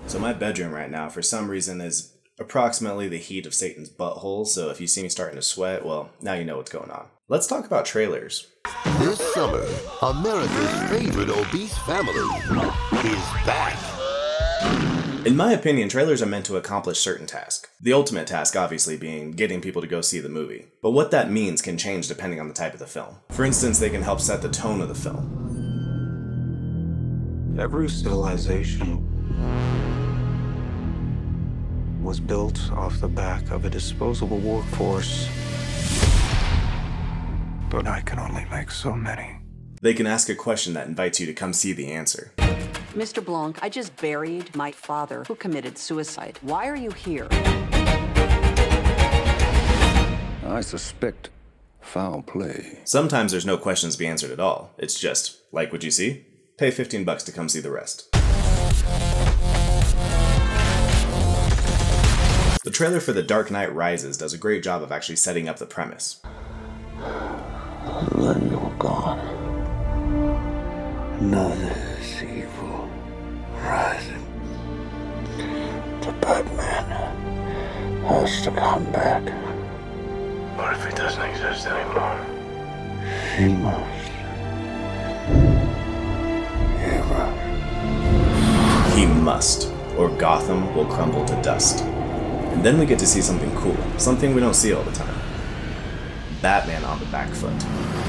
So my bedroom right now, for some reason, is approximately the heat of Satan's butthole, so if you see me starting to sweat, well, now you know what's going on. Let's talk about trailers. This summer, America's favorite obese family is back. In my opinion, trailers are meant to accomplish certain tasks. The ultimate task, obviously, being getting people to go see the movie. But what that means can change depending on the type of the film. For instance, they can help set the tone of the film. Every civilization was built off the back of a disposable workforce. But I can only make so many. They can ask a question that invites you to come see the answer. Mr. Blanc, I just buried my father who committed suicide. Why are you here? I suspect foul play. Sometimes there's no questions to be answered at all. It's just, like what you see? Pay $15 to come see the rest. The trailer for The Dark Knight Rises does a great job of actually setting up the premise. Then you're gone. Another evil rising. The Batman has to come back. What if he doesn't exist anymore? He must. He must, or Gotham will crumble to dust. And then we get to see something cool, something we don't see all the time. Batman on the back foot.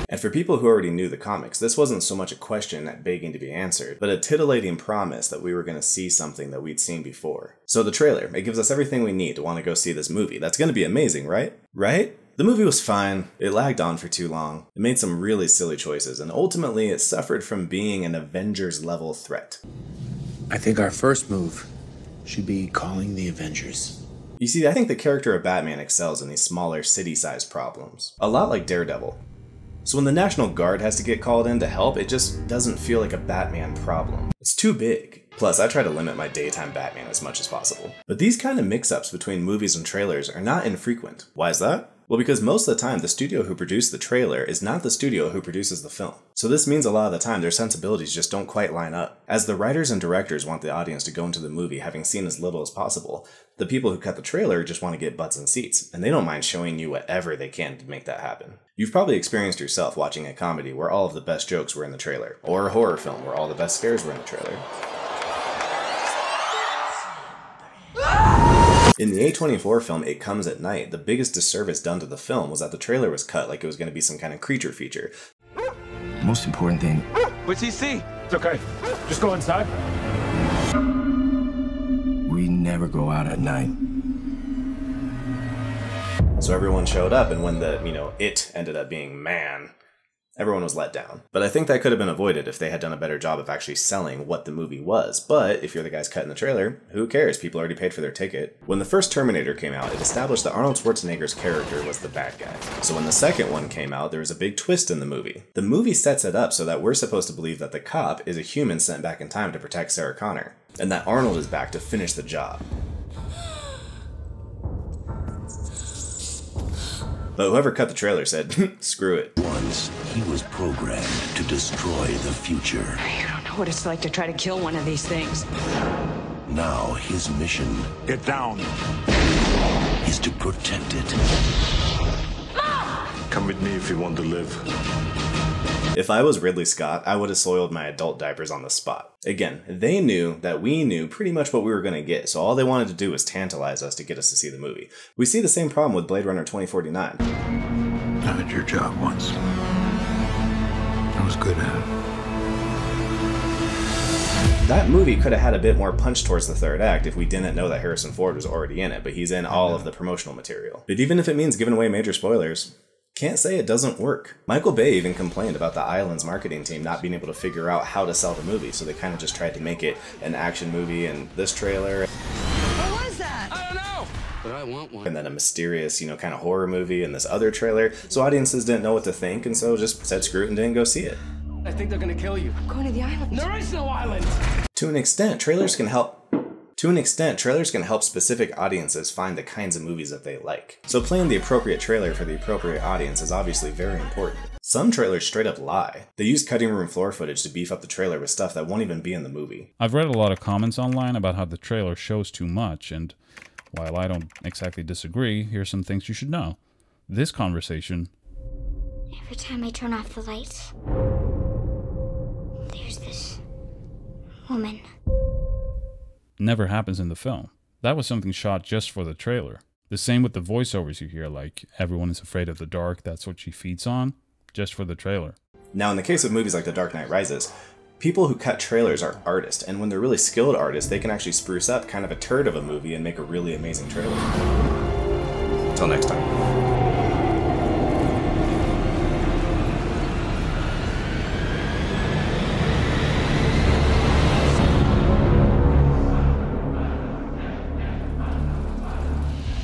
And for people who already knew the comics, this wasn't so much a question begging to be answered, but a titillating promise that we were going to see something that we'd seen before. So the trailer, it gives us everything we need to want to go see this movie. That's going to be amazing, right? Right? The movie was fine, it lagged on for too long, it made some really silly choices, and ultimately it suffered from being an Avengers-level threat. I think our first move should be calling the Avengers. You see, I think the character of Batman excels in these smaller city-sized problems. A lot like Daredevil. So when the National Guard has to get called in to help, it just doesn't feel like a Batman problem. It's too big. Plus, I try to limit my daytime Batman as much as possible. But these kind of mix-ups between movies and trailers are not infrequent. Why is that? Well, because most of the time, the studio who produced the trailer is not the studio who produces the film. So this means a lot of the time their sensibilities just don't quite line up. As the writers and directors want the audience to go into the movie having seen as little as possible, the people who cut the trailer just want to get butts and seats, and they don't mind showing you whatever they can to make that happen. You've probably experienced yourself watching a comedy where all of the best jokes were in the trailer, or a horror film where all the best scares were in the trailer. In the A24 film It Comes at Night, the biggest disservice done to the film was that the trailer was cut like it was going to be some kind of creature feature. Most important thing. What's he see? It's okay. Just go inside. We never go out at night. So everyone showed up, and when the, it ended up being man, everyone was let down. But I think that could have been avoided if they had done a better job of actually selling what the movie was. But if you're the guys cutting the trailer, who cares? People already paid for their ticket. When the first Terminator came out, it established that Arnold Schwarzenegger's character was the bad guy. So when the second one came out, there was a big twist in the movie. The movie sets it up so that we're supposed to believe that the cop is a human sent back in time to protect Sarah Connor, and that Arnold is back to finish the job. But whoever cut the trailer said, screw it. Once, he was programmed to destroy the future. You don't know what it's like to try to kill one of these things. Now, his mission Get down. is to protect it. Come with me if you want to live. If I was Ridley Scott, I would have soiled my adult diapers on the spot. Again, they knew that we knew pretty much what we were going to get, so all they wanted to do was tantalize us to get us to see the movie. We see the same problem with Blade Runner 2049. I did your job once. I was good at it. That movie could have had a bit more punch towards the third act if we didn't know that Harrison Ford was already in it, but he's in all of the promotional material. But even if it means giving away major spoilers, can't say it doesn't work. Michael Bay even complained about the Island's marketing team not being able to figure out how to sell the movie, so they kind of just tried to make it an action movie in this trailer. What was that? I don't know. But I want one. And then a mysterious, kind of horror movie in this other trailer, so audiences didn't know what to think, and so just said screw it and didn't go see it. I think they're gonna kill you. I'm going to the island. There is no island. To an extent, trailers can help To an extent, trailers can help specific audiences find the kinds of movies that they like. So playing the appropriate trailer for the appropriate audience is obviously very important. Some trailers straight up lie. They use cutting room floor footage to beef up the trailer with stuff that won't even be in the movie. I've read a lot of comments online about how the trailer shows too much, and while I don't exactly disagree, here's some things you should know. This conversation... Every time I turn off the lights, there's this woman. Never happens in the film. That was something shot just for the trailer. The same with the voiceovers you hear, like, everyone is afraid of the dark, that's what she feeds on, just for the trailer. Now in the case of movies like The Dark Knight Rises, people who cut trailers are artists, and when they're really skilled artists, they can actually spruce up kind of a turd of a movie and make a really amazing trailer. Until next time.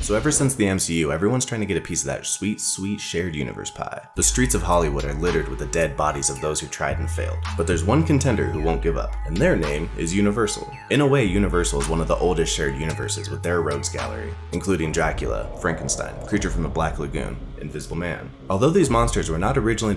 So ever since the MCU, everyone's trying to get a piece of that sweet, sweet shared universe pie. The streets of Hollywood are littered with the dead bodies of those who tried and failed. But there's one contender who won't give up, and their name is Universal. In a way, Universal is one of the oldest shared universes with their rogues gallery, including Dracula, Frankenstein, Creature from the Black Lagoon, Invisible Man. Although these monsters were not originally